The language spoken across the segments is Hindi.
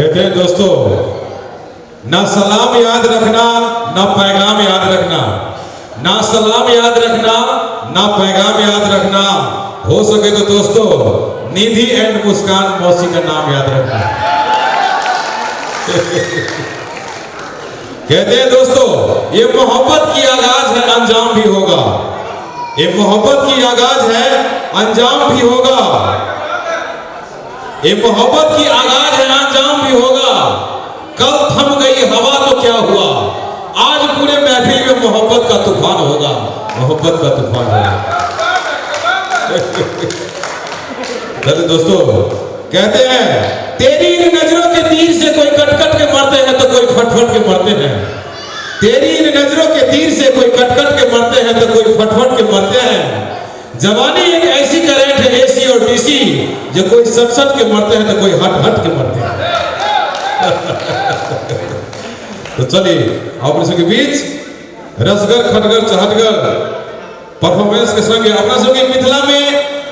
कहते हैं दोस्तों, ना सलाम याद रखना ना पैगाम याद रखना, ना सलाम याद रखना ना पैगाम याद रखना, हो सके तो दोस्तों निधि एंड मुस्कान मौसी का नाम याद रखना। कहते हैं दोस्तों, ये मोहब्बत की आगाज है, अंजाम भी होगा। ये मोहब्बत की आगाज है, अंजाम भी होगा। ये मोहब्बत की आगाज है, अंजाम भी होगा। कल थम गई हवा तो क्या हुआ, आज पूरे महफिल में मोहब्बत का तूफान होगा, मोहब्बत का तूफान होगा। दोस्तों कहते हैं, तेरी इन नजरों के तीर से कोई कट-कट के मरते हैं तो कोई फट-फट के मरते हैं। तेरी इन नजरों के तीर से कोई कट-कट के मरते हैं तो कोई फट-फट के मरते हैं। जवानी एक ऐसी करंट है, एसी और डीसी, जो कोई सट-सट के मरते हैं तो कोई हट-हट के मरते हैं। तो चलिए आप के बीच रसगर खटगर चहटगर परफॉर्मेंस के संगे अपना सबके मिथिला में,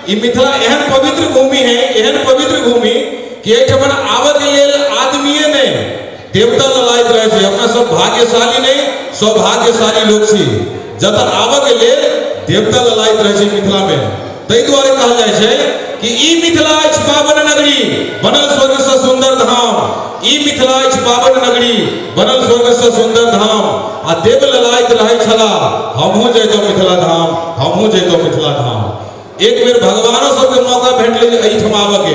ई मिथिला एहन पवित्र भूमि है, एहन पवित्र भूमि कि एठमन आवे के लेल आदमीए ने देवता ललायत रहे छे। अपना सब भाग्यशाली नहीं, सौभाग्यशाली लोग छी जतन आवे के लेल देवता ललायत रहे छे मिथिला में। तै द्वारे कहल जाय छे कि ई मिथिला अछि पावन नगरी, बनल स्वर्ग से सुंदर धाम। ई मिथिला अछि पावन नगरी, बनल स्वर्ग से सुंदर धाम। आ देव ललायत रहै छला, हमहु जैतो मिथिला धाम, हमहु जैतो मिथिला धाम। एक बेर भगवानो सबके मौका भेटले एहिठाम आवे के।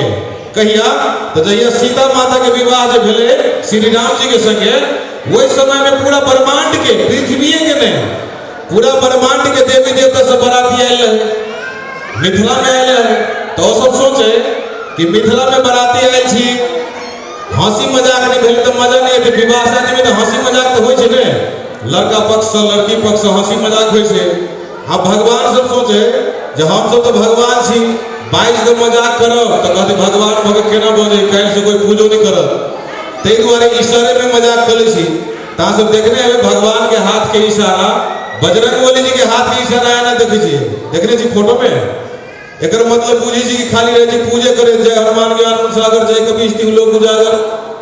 कहिया तो जहिया सीता माता के विवाह जे भेले श्री राम जी के संगे, वही समय में पूरा ब्रह्मांड के, पृथ्वी के नहीं, पूरा ब्रह्मांड के देवी देवता सब बराती आयल रहे, मिथिला में आयल रहे। तो सब सोचे कि मिथिला में बराती आयल छी, हंसी मजाक नहीं भेल तो मजा नहीं है। विवाह शादी में तो हंसी मजाक तो होय छे ने, लड़का पक्ष से लड़की पक्ष से हंसी मजाक होय छे। अब भगवान सब सोचे जे हम सब तो भगवान छी, 22 के मजाक करब तो कहते भगवान भगत केना बने, काल से कोई पूजो नहीं करब। तै द्वारे इशारे में मजाक करे छी। ता सब देखने हमें भगवान के हाथ के इशारा, बजरंगबली जी के हाथ के इशारा है ना, देखे छी, देखने छी फोटो में। एक मतलब बुझी छी कि खाली रहे छी पूजे करे, जय हनुमान ज्ञान सागर, जय कपीश तिहु लोक उजागर,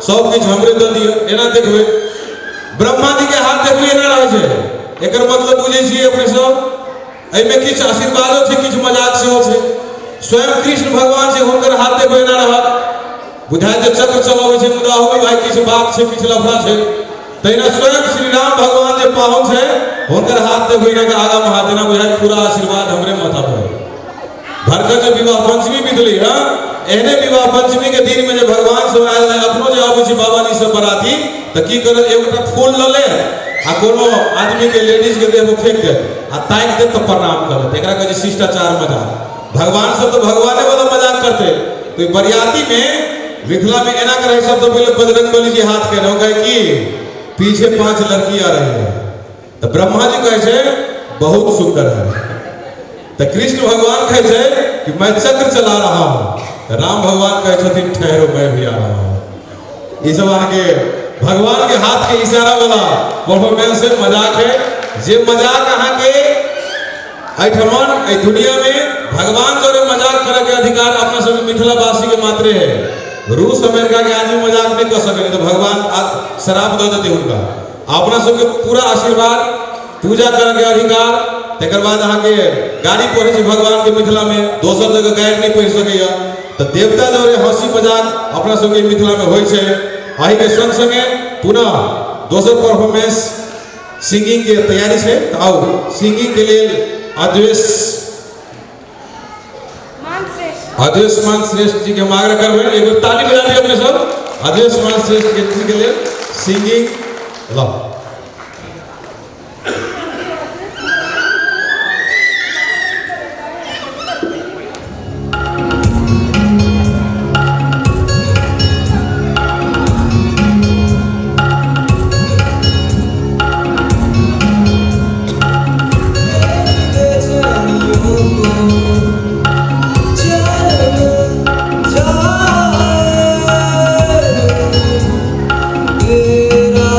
सब कुछ हमरे दे दियो, एना देखबे। ब्रह्मा जी के हाथ देखबे एना रहे छे, एकर मतलब बुझी छी अपने सब एमे किछ आशीर्वादो छे, किछ मजाक सेहो छे। स्वयं कृष्ण भगवान से हुनकर हाथ देखबे एना रहत, बुझाय जे चक्र चलावे छे, मुदा होय भाई किछ बात छे, किछ लफड़ा छे। तैना स्वयं श्री राम भगवान जे पाहुन छे, हुनकर हाथ देखबे एना के आगा में हाथ देना, बुझाय पूरा आशीर्वाद हमरे माथा पर। भरकर जो विवाह पंचमी बीतली है, एहने विवाह पंचमी के दिन में जो भगवान सब आयल है, अपनो जो आबै छी बाबा जी सब बराती, तो की करे, एगोटा फूल ल ले आ कोनो आदमी के लेडीज के देह में फेंक दे आ ताक दे तो प्रणाम करे। एकरा कहे शिष्टाचार मजाक। भगवान सब तो भगवाने वाला मजाक करते। तो बरियाती में मिथिला में एना करे, सब तो पहले बजरंगबली जी हाथ के रहो, कहे कि पीछे 5 लड़की आ रही है। तो ब्रह्मा जी कहे छे बहुत सुंदर है। तो कृष्ण भगवान कहे छे कि मैं चक्र चला रहा हूँ। तो राम भगवान कहे छथिन ठहरो मैं भी आ रहा हूँ। इस बार के भगवान के हाथ के इशारा वाला परफॉर्मेंस से मजाक है, जे मजाक अहाँ के ऐठमन दुनिया में भगवान जो मजाक करे के अधिकार अपना सब मिथिला वासी के मात्रे है। रूस अमेरिका के आदमी मजाक नहीं कर सके, तो भगवान शराब दे देते उनका। अपना सब के पूरा आशीर्वाद पूजा करे के अधिकार। तकर बाद अहाँ के गाड़ी पढ़े छे भगवान के मिथिला में, दोसर जगह गाड़ी नहीं पढ़ सकेया। तो देवता जो हंसी मजाक अपना सब के मिथिला में होय छे। आही के संग संगे पुनः दोसर परफॉर्मेंस सिंगिंग के तैयारी छे। तो आओ सिंगिंग के लिए अद्वेश मान श्रेष्ठ जी के हम आग्रह करबे, एक बार ताली बजा दिए अपने सब अद्वेश मान श्रेष्ठ जी के लिए सिंगिंग ला। तेरा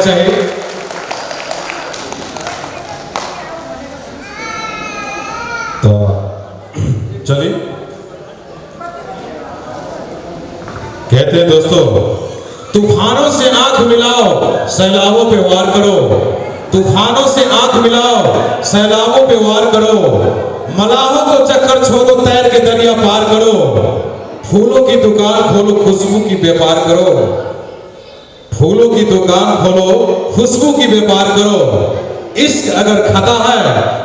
चाहिए। तो चलिए कहते हैं दोस्तों, तूफानों से आंख मिलाओ सैलाबों पे वार करो, तूफानों से आंख मिलाओ सैलाबों पे वार करो, मलाहों को चक्कर छोड़ो तैर के दरिया पार करो, फूलों की दुकान खोलो खुशबू की व्यापार करो, फूलों की दुकान खोलो खुशबू की व्यापार करो, इश्क अगर खता है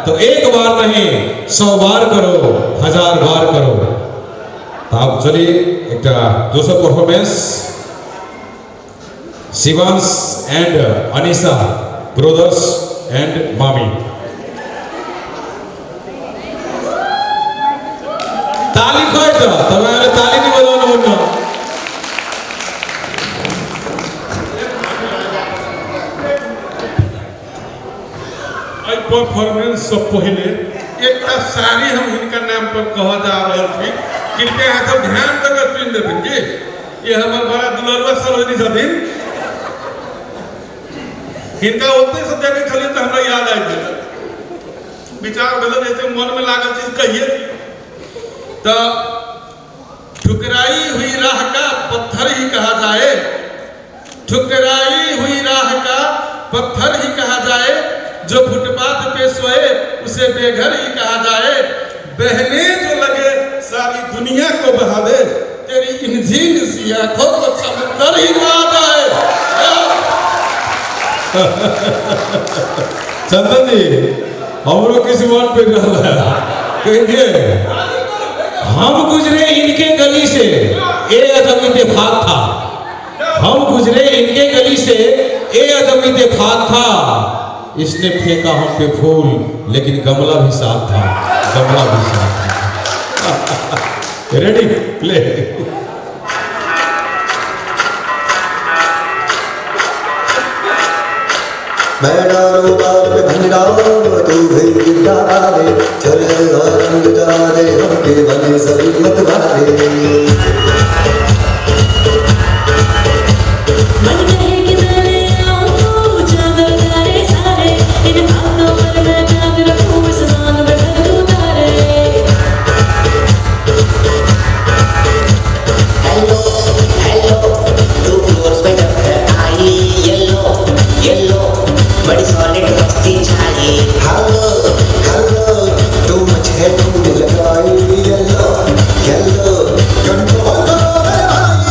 तो एक बार नहीं 100 बार करो 1000 बार करो। तो आप चलिए एक दूसरा performance Shivansh and Anisha brothers and मामी। ताली खोए तो तुम्हारे ताली नहीं बजाना बोलना। परफॉर्मेंस से पहले एक साड़ी हम इनका नाम पर कहा जा रहा थी, कृपया यहाँ सब ध्यान देकर सुन देते ये हमारे बड़ा दुलरवा सरोजनी छथिन, इनका उतने सब जगह चलिए तो हमरा याद आई थे विचार बदल जैसे मन में लागल चीज कहिए तो ठुकराई हुई राह का पत्थर ही कहा जाए, ठुकराई हुई राह का पत्थर ही कहा जाए, जो फुटपाथ पे सोए उसे बेघर ही कहा जाए, बहने जो लगे सारी दुनिया को बहा दे, तेरी इन झील सी आंखों को समंदर ही कहा जाए। चंदन जी हम लोग किस मन पे कहेंगे, हम गुजरे इनके गली से ए अदम इत्तेफाक था, हम गुजरे इनके गली से ए अदम इत्तेफाक था, इसने फेंका हम पे फूल, लेकिन गमला भी साथ था, गमला भी साथ था। Ready play. मैं डालू बाल पे भंडा तू भी गिरा दे, चल रंग जा दे हमके बने सभी मत वाले। मन कहे कि तेरे आँखों चादर तारे सारे, इन हाथों पर मैं चांद रखूं, इस जान में भर दूं तारे। हेलो हेलो तू फ्लोर्स पे जब तक आई, येलो येलो बड़ी सॉलिड मस्ती चाहिए। हेलो हेलो तू मुझे ढूंढ लगाई, येलो येलो कंट्रोल करो मेरे भाई।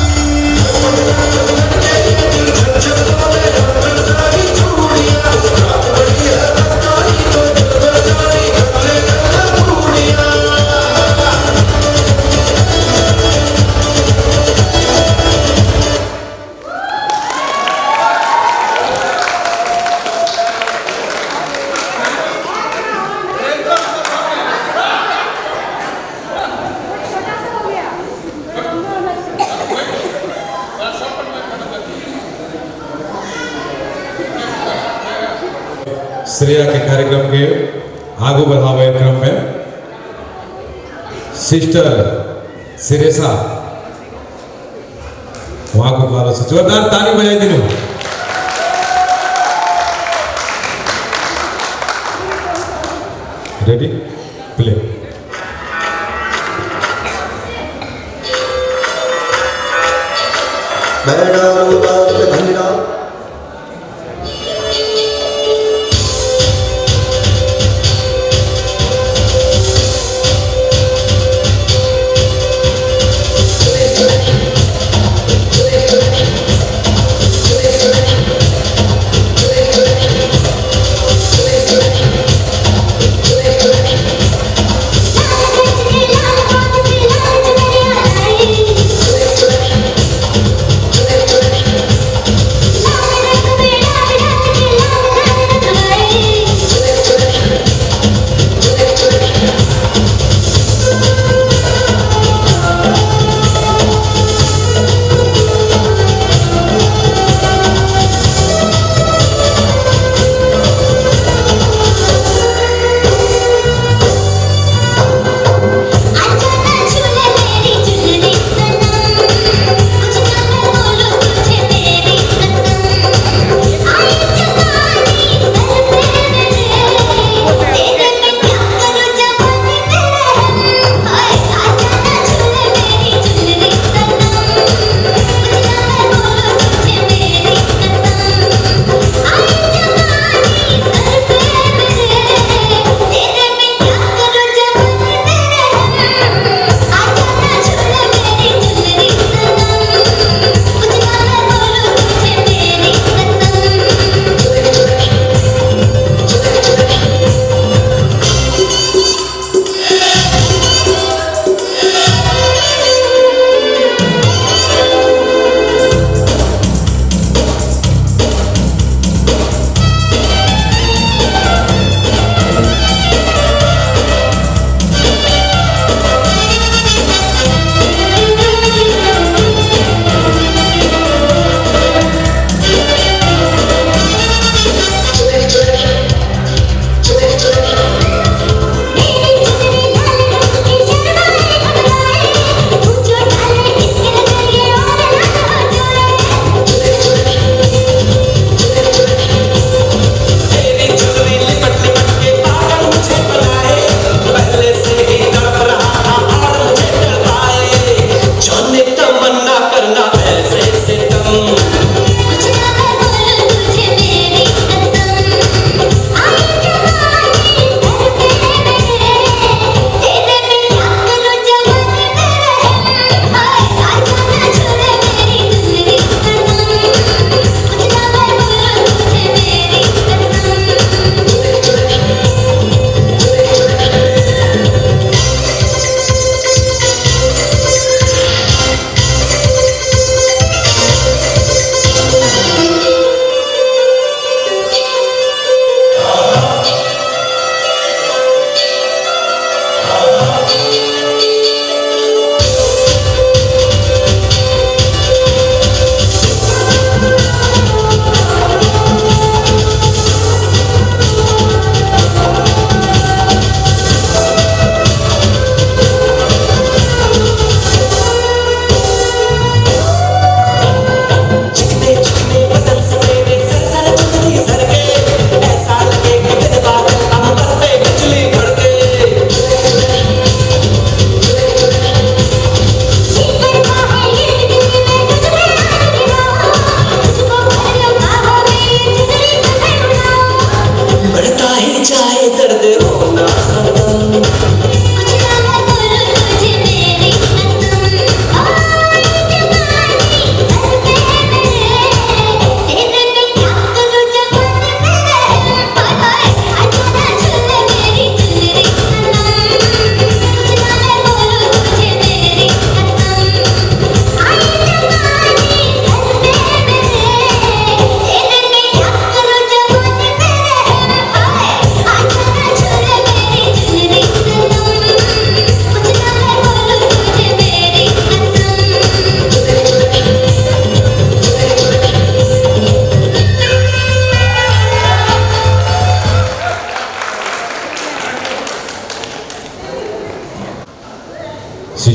श्रेया के कार्यक्रम के आगू बढ़ावे क्रम में सिस्टर सिरेसा वहां को कालो से जोरदार ताली बजाई दिनो। Ready play. मैं डालू बाल पे भंडा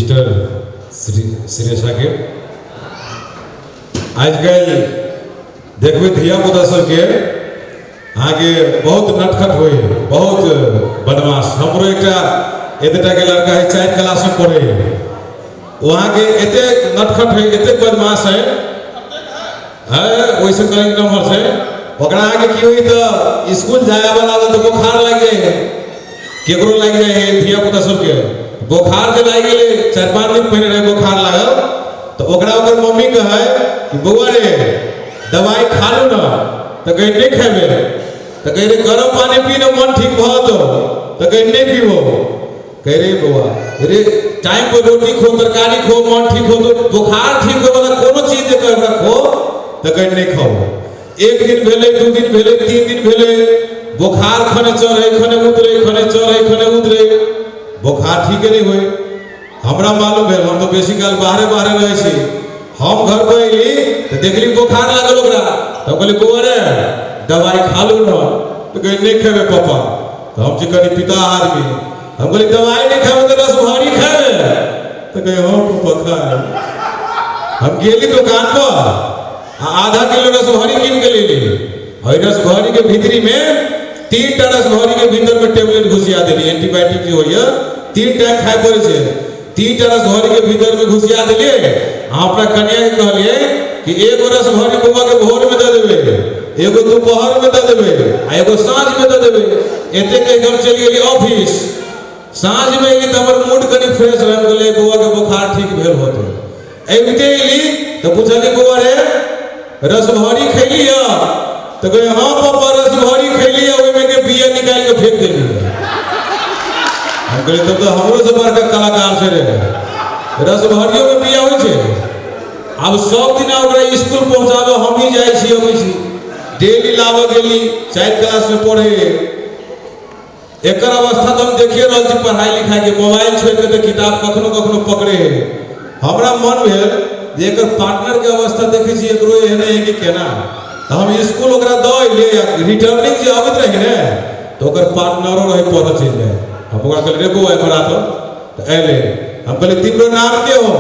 मिस्टर श्रेषा के आजकल देखबे धिया पुता सबके आगे बहुत नटखट हुए, बहुत बदमाश। हमरो एतटा के लड़का है 4 क्लास में पढ़े, वहाँ के एते नटखट है, एते बदमाश है, वैसे कहीं नंबर से ओकरा आगे की हुई तो स्कूल जाए वाला तो बुखार लग जाए, केकरो लग जाए धिया पुता सबके बुखार जे लग गए 4-5 दिन पहले रहे बुखार लागल तो ओकरा ओकर मम्मी कहे कि बउआ रे दवाई खा लो ना, तो कहीं नहीं खेबे, तो कह रे गरम पानी पी ना मन ठीक भ तो कहीं नहीं पीबो, कह रे बउआ रे टाइम पर रोटी खो तरकारी खो मन ठीक हो तो बुखार ठीक हो वाला कोनो चीज जे कर रखो तो कहीं नहीं खाओ। 1 दिन भेले 2 दिन भेले 3 दिन भेले बुखार खने चढ़े खने उतरे खने चढ़े खने उतरे बुखार ठीक नहीं हुए। हमरा मालूम है, हम तो बेसी काल बाहरे रहे छी, हम घर पर अइली तो देखली बुखार लागल ओकरा, तो कहली बउआ रे दवाई खा लो ना, तो कहीं नहीं खेबे पापा, तो हम कनी पिता आदमी, हम कहली दवाई नहीं खेबे तो रस भरी खेबे, तो कहे हाँ पापा खा। हम गेली दुकान पर आधा किलो रस भरी कीन के लेली, और रस भरी के भीतरी में 3 टा रस भरी के भीतर में टेबलेट घुसिया देली, एंटीबायोटिक जो होइए 3 टाइम खाए पड़े छे, 3 टा रस भरी के भीतर में घुसिया देलिए। अपना कन्या के कहलिए कि 1 रस भरी बउआ के भोर में दे देबे, एगो दोपहर में दे देबे आ एगो साँझ में दे देबे। एते के हम चल गेली ऑफिस, साँझ में एली तो हमर मूड कनी फ्रेश रहे, बोले बउआ के बुखार ठीक भेल होतो। एते एली तो पूछली बउआ रे रस भरी खैली है, तो कहे हाँ पापा रस भरी खैली है, ओई में के बिया निकाल के फेंक देली। हम कहले तब तो हमरो से बड़का कलाकार से रे, रस भरियो में बिया होइ छे। अब सब दिन ओकरा स्कूल पहुंचाबे हम ही जाई छी, अबै छी डेली लाबे गेली 4 क्लास में पढ़े। एकर अवस्था तो हम देखिए रहल छी, पढ़ाई लिखाई के मोबाइल छोड़ के तो किताब कखनो कखनो पकड़े। हमरा मन भेल जे एकर पार्टनर के अवस्था देखै छी, एकरो एहने है कि केना, तो हम स्कूल ओकरा दऽ ले रिटर्निंग जे आबैत रही ने तो ओकर पार्टनरो रहे पढ़ऽ चलि जाए। हम ओकरा कहलिए रे बउआ एकर तो अयले, हम कहलिए तिम्रो नाम के हो,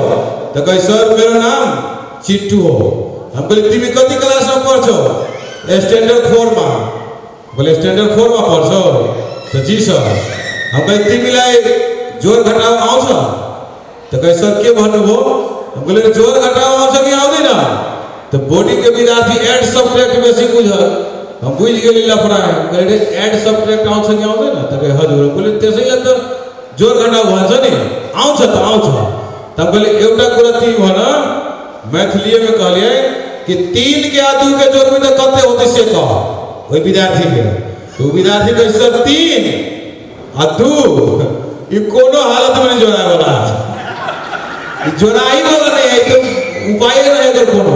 तो कहे सर मेरो नाम चिट्टू हो। हम कहलिए तिमी कति क्लास में पढ़छौ, स्टैंडर्ड 4 में। बोले स्टैंडर्ड 4 में पढ़छौ, तो जी सर। हम कहलिए तिमीलाई जोड़ घटाव आउँछ, तो कहे सर के भन्नुभयो। हम कहलिए जोड़ घटाव आउँछ कि आउँदैन, तो बॉडी के विद्यार्थी ऐड सब्ट्रैक्ट बेसी बुझल, हम बुझ गेली लफड़ा है। कहले ऐड सब्ट्रैक्ट आउँछ कि आउँदैन, तो कहे हजुर। हम कहलिए त्यसैले त जोड़ घटाव भन्छ नि, आउँछ त आउँछ। त हम कहलिए एउटा कुरा ती भन, मैथिलीए में कहलिए कि 3 के आ 2 के जोड़ में तो कते होते से कह ओई विद्यार्थी के। तो विद्यार्थी कहे सर 3 आ 2 ई कोनो हालत में नहीं जोड़ाए वाला, जोड़ाई वाला नहीं है, तो उपाय रहे तो कोनो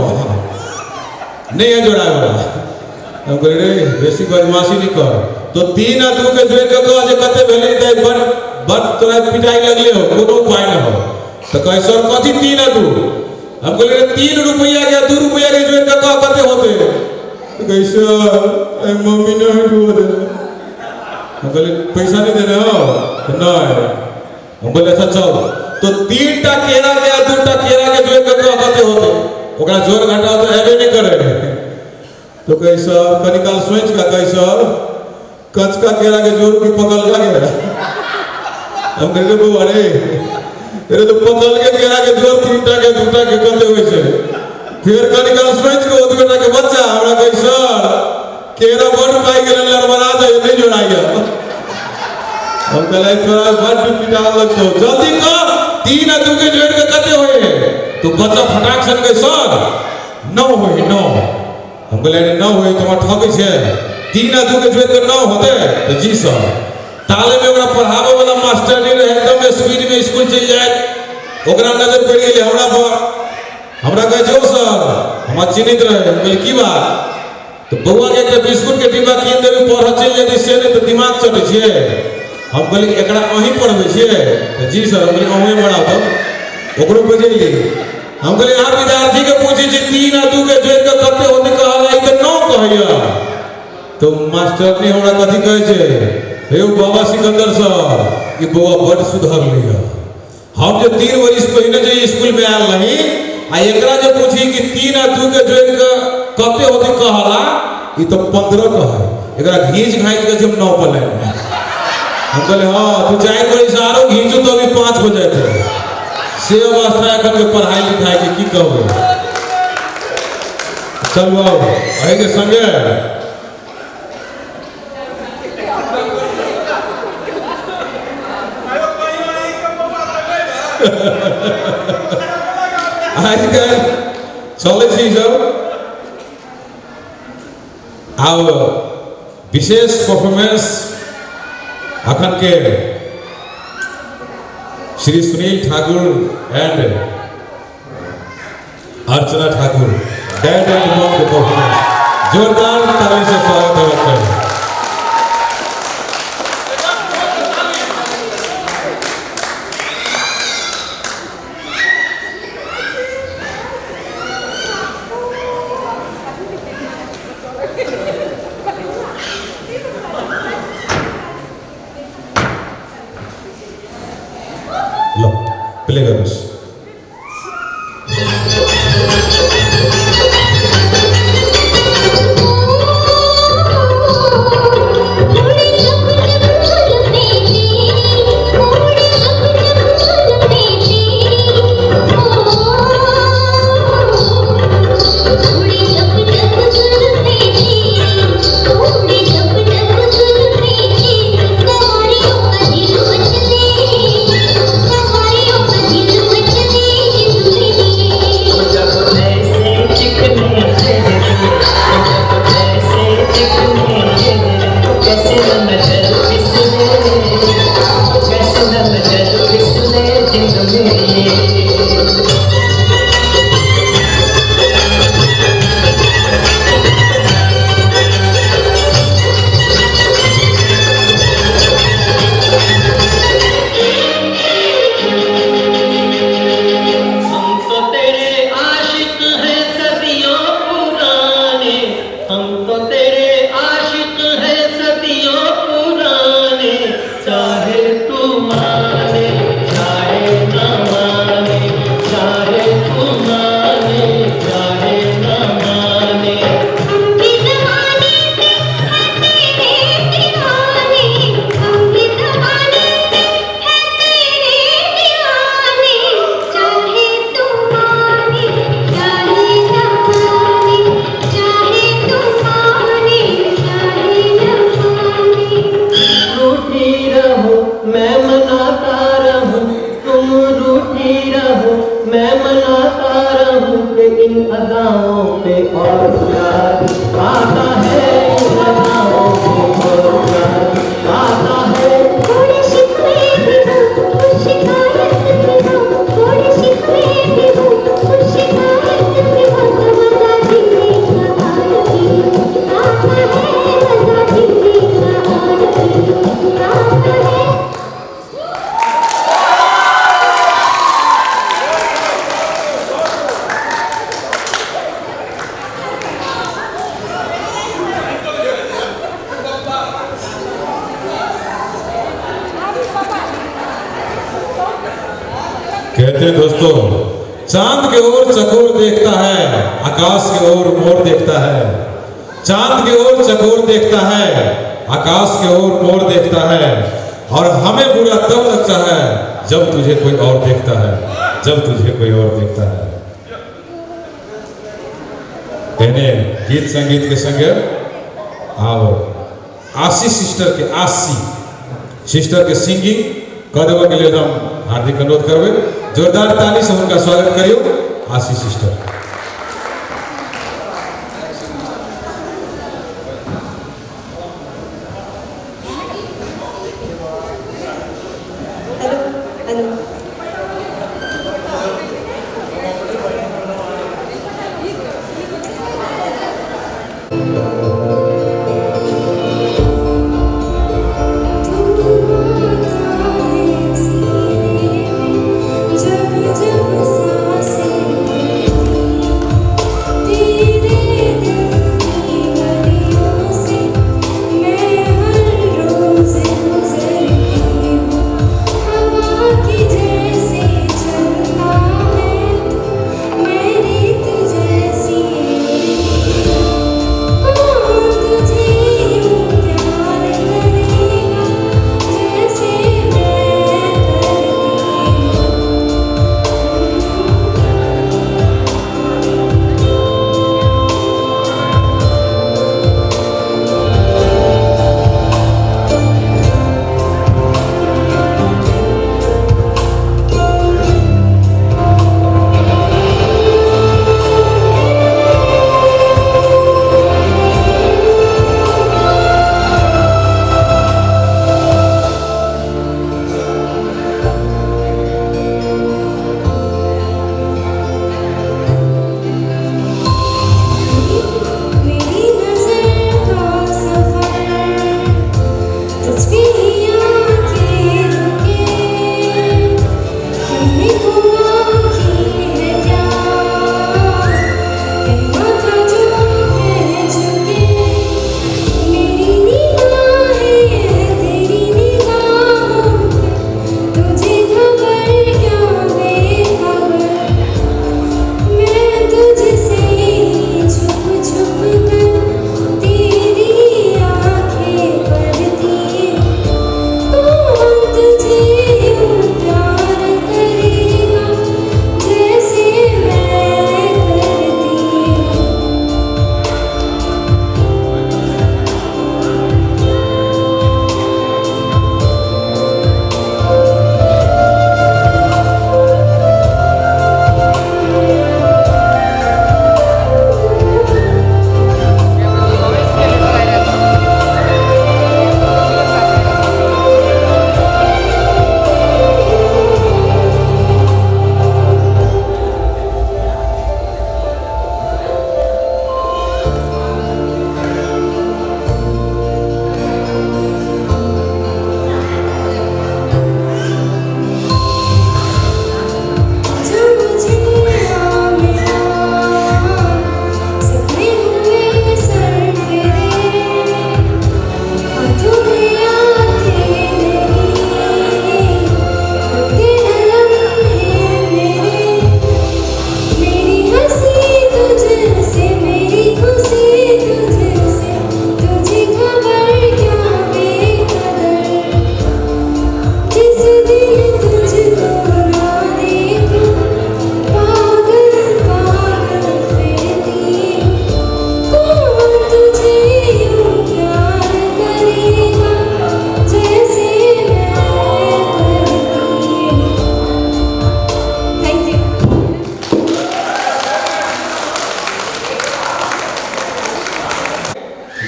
नहीं है जोड़ाए वाला। हम कह रे बेसी बदमाशी नहीं कर, तो 3 आ 2 के जोड़ के कह जे कते भेलै त बड़ तोरा पिटाई लगले हो, कोनो उपाय न हो। तो कहे सर कथी 3 आ 2। हम कहले 3 रुपया के 2 रुपया के जोड़ के कह कते होते, तो कहे सर मम्मी ने हटवा दे। हम कहले पैसा नहीं देना हो, नहीं। हम बोले अच्छा चल, तो 3 टा केरा के 2 टा केरा के जोड़ के कह कते होते, ओकरा जोड़ घटाव तो हेबे नहीं करे। तो कहे सर कनिकाल सोच का कहे सर कचका केरा के जोड़ की पकड़ लगे। हम कहले बउआ रे तो पकड़ के केरा के जोड़ 3 टा के 2 टा के कते होय छै। फिर कनिकाल सोच के ओतबे टा के बच्चा हमरा कहे सर केरा बड़ पाई गेल लड़बड़ा दे नहीं जोड़ाइया। हम कहले थोड़ा बड़ पिटा लगतो, जल्दी कर 3 आ 2 के जोड़ के कते होय। तो बच्चा फटाक सन कहे सर 9 होय 9। हम कहले 9 होय तो ठकै छै, 3 आ 2 के जोड़ के 9 होते, तो जी सर। ताले में ओकरा पढ़ावे वाला मास्टर नहीं रहे, एकदम स्पीड में स्कूल चल जाए, ओकरा नजर पड़ गेलै हमरा पर। हमरा कहे जो सर हमरा चिन्हित रहे। कहले की बात, तो बउआ के एकटा बिस्कुट के डिब्बा कीन देबे पढ़ चल जेतै से नहीं तो दिमाग चटे छिए। हम कहले एकरा अहीं पढ़बै छिए, तो जी सर। हम कहले अहीं पढ़ाओ तो ओकरो बजेली। हम कहले यहाँ विद्यार्थी के पूछे छी 3 आ 2 के जोड़ के कते होते, कहला ई तो 9 कहैया। तो मास्टर ने हमरा कथी कहे छे, हे बाबा सिकंदर सर ई बउआ बड़ सुधर लिया, हम जो 3 वर्ष पहले जो स्कूल में आल रही आ एकरा जो पूछी कि 3 और 2 के जोड़ के कते होते कहला ई तो 15 का है एकरा घींच घाइच के जब 9 पर लाइन हम कहले हां तू चाहे कोई सारो घींचू तो अभी 5 हो जाते से अवस्था एखन के पढ़ाई लिखाई के की कहबो चलो आए के संगे आजकल चले छी सब अब विशेष परफॉर्मेंस अखन के Shri Sunil Thakur and Archana Thakur dad and mom के परफॉर्मेंस जोरदार ताली से स्वागत करें। लो प्ले कर बस कहते हैं दोस्तों चांद के ओर चकोर देखता है आकाश के ओर मोर देखता है चांद के ओर चकोर देखता है आकाश के ओर मोर देखता है और हमें बुरा तब लगता है जब तुझे कोई और देखता है जब तुझे कोई और देखता है। कहने गीत संगीत के संगे आओ आशी सिस्टर के आशी सिस्टर के सिंगिंग कर देवा के लिए हम हार्दिक अनुरोध करबे जोरदार ताली से उनका स्वागत करियो आशी सिस्टर। जब जब सांसें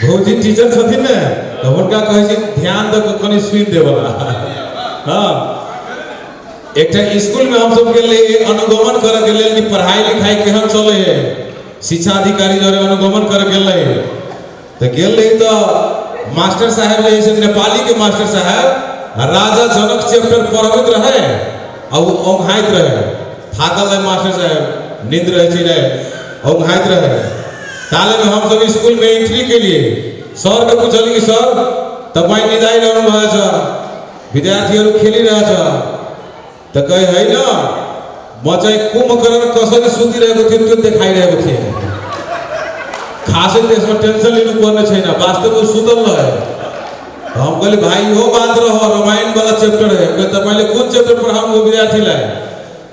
भौजी टीचर छथिन ने तो उनका कहे छी ध्यान दे के कनी सुन देवला। हां एकटा स्कूल में हम सब के लिए अनुगमन करे के लिए कि पढ़ाई लिखाई केहन चले है, शिक्षा अधिकारी जरे अनुगमन करे गेले तो गेले तो मास्टर साहब जैसे नेपाली के मास्टर साहब राजा जनक चैप्टर पढ़बैत रहे और ओंघाइत रहे, थाकल है मास्टर साहब, नींद रहे छी ओंघाइत रहे। ताले में हम सब स्कूल में एंट्री के लिए सर के पूछल कि सर तपाईं निदाई रहनु भएको छ, विद्यार्थीहरु खेली रहेछ त कहे है न म चाहिँ कुम्भकर्ण कसरी सुतिरहेको थियो त्यो देखाइरहेको थिएँ। खासै त्यसमा टेंशन लिनु पर्ने छैन, वास्तवमा सुतल रहे। हम कहले भाई हो बात रहो, रामायण वाला चैप्टर है, के तपाईले कुन चैप्टर पढाउनु विद्यार्थीलाई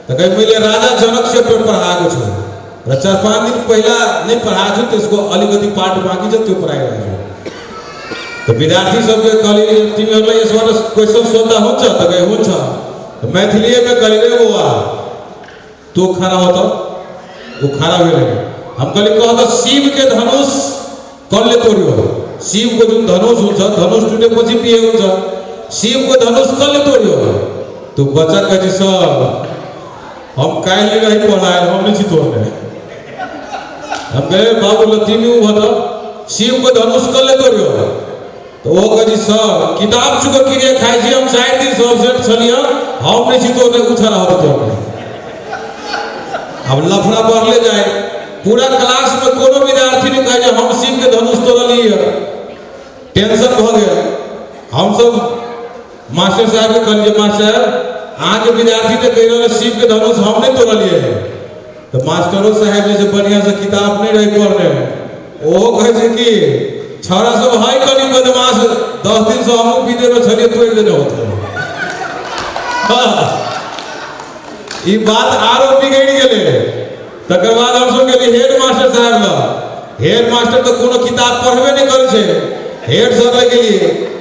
त कहे मैले राजा जनक चैप्टर पढाएको छु र 4-5 दिन पहिला नहीं पढ़ा छु, त्यसको अलिकति पाठ बाँकी छ त्यो पढाइरहेको छु। तो विद्यार्थी सबके कहली तिमीहरुलाई यसबाट क्वेशन सोध्दा हुन्छ त कहे हुन्छ। तो मैथिली में कहली रे बुआ तो खड़ा हो तो वो खड़ा भेले। हम कहली कह त शिव के धनुष कल्ले तोड्यो, शिव को जुन धनुष हुन्छ धनुष टुटेपछि के हुन्छ, शिव को धनुष कल्ले तोड्यो। तो बच्चा कहे सर हम काल्हि नहीं पढ़ाए, हम नहीं तोड़ने। हम कहे बाबू लतीमी हो शिव को धनुष कल्ले तोड़ियो। तो वो कहे सर किताब चुको क्रिया खाई छी हम 4 दिन सबसेट छलिए, हम नहीं तोड़ने कुछ रहा तो अब लफड़ा बढ़ले जाए। पूरा क्लास में कोनो विद्यार्थी ने कहे हम शिव के धनुष तोड़लिए, टेंशन भ गया। हम सब मास्टर साहब के कहलिए मास्टर आगे विद्यार्थी तो कह रहे शिव के धनुष हम नहीं तोड़लिए है। तो मास्टरों साहब जैसे बढ़िया से किताब नहीं रही पढ़ने, वो कहे कि छौरा सब है कनी बदमाश, 10 दिन से हम विदे में छलिए तोड़ देने होते। ये बात आरो बिगड़ गए। तकर बाद हम सब गेली हेड मास्टर साहब ल। हेड मास्टर तो कोनो किताब पढ़बे नहीं करे छे। हेड सर ले गेली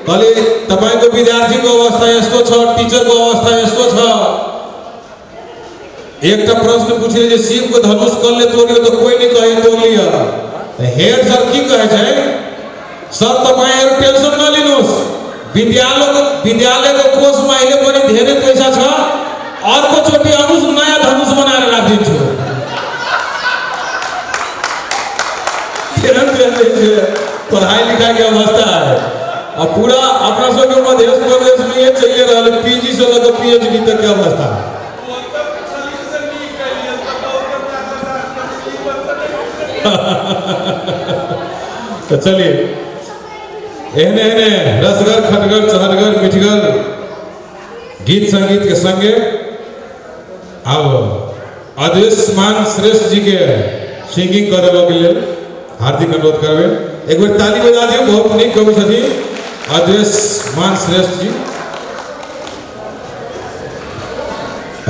कहली तपाईको विद्यार्थी को अवस्था यस्तो छ, टीचर को अवस्था यस्तो छ। एकटा प्रश्न पूछले जे शिव को धनुष कल्ले तोड़ियो तो कोई नहीं कहे तोड़ लिया। तो हेड सर की कहे छे सर तपाईहरु टेंशन न लिनुस्, विद्यालय को कोष में अहिले पनि धेरै पैसा छ, अर्को चोटी आउनुस् नयाँ धनुष बनाएर राखिदिन्छु। पढ़ाई लिखाई की अवस्था है। अब पूरा अपना सब के मध्य प्रदेश में ये चाहिए रहा पीजी से लेकर पीएचडी तक क्या अवस्था है। तो चलिए एहने एहने रसगर खटगर चहटगर मिठगर गीत संगीत के संगे अब आदेशमान श्रेष्ठ जी के सिंगिंग करे के लिए हार्दिक अनुरोध करबे। एक बार ताली बजा दियो, बहुत नीक कवि छथिन आदेशमान श्रेष्ठ जी।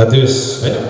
आदेश है ना?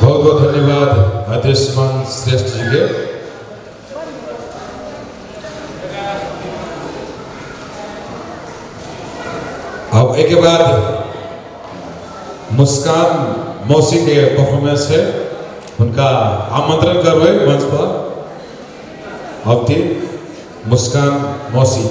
बहुत बहुत धन्यवाद आदेशमान श्रेष्ठ जी के। अब एक के बाद मुस्कान मौसी के परफॉर्मेंस है, उनका आमंत्रण करवे मंच पर। अब थी मुस्कान मौसी।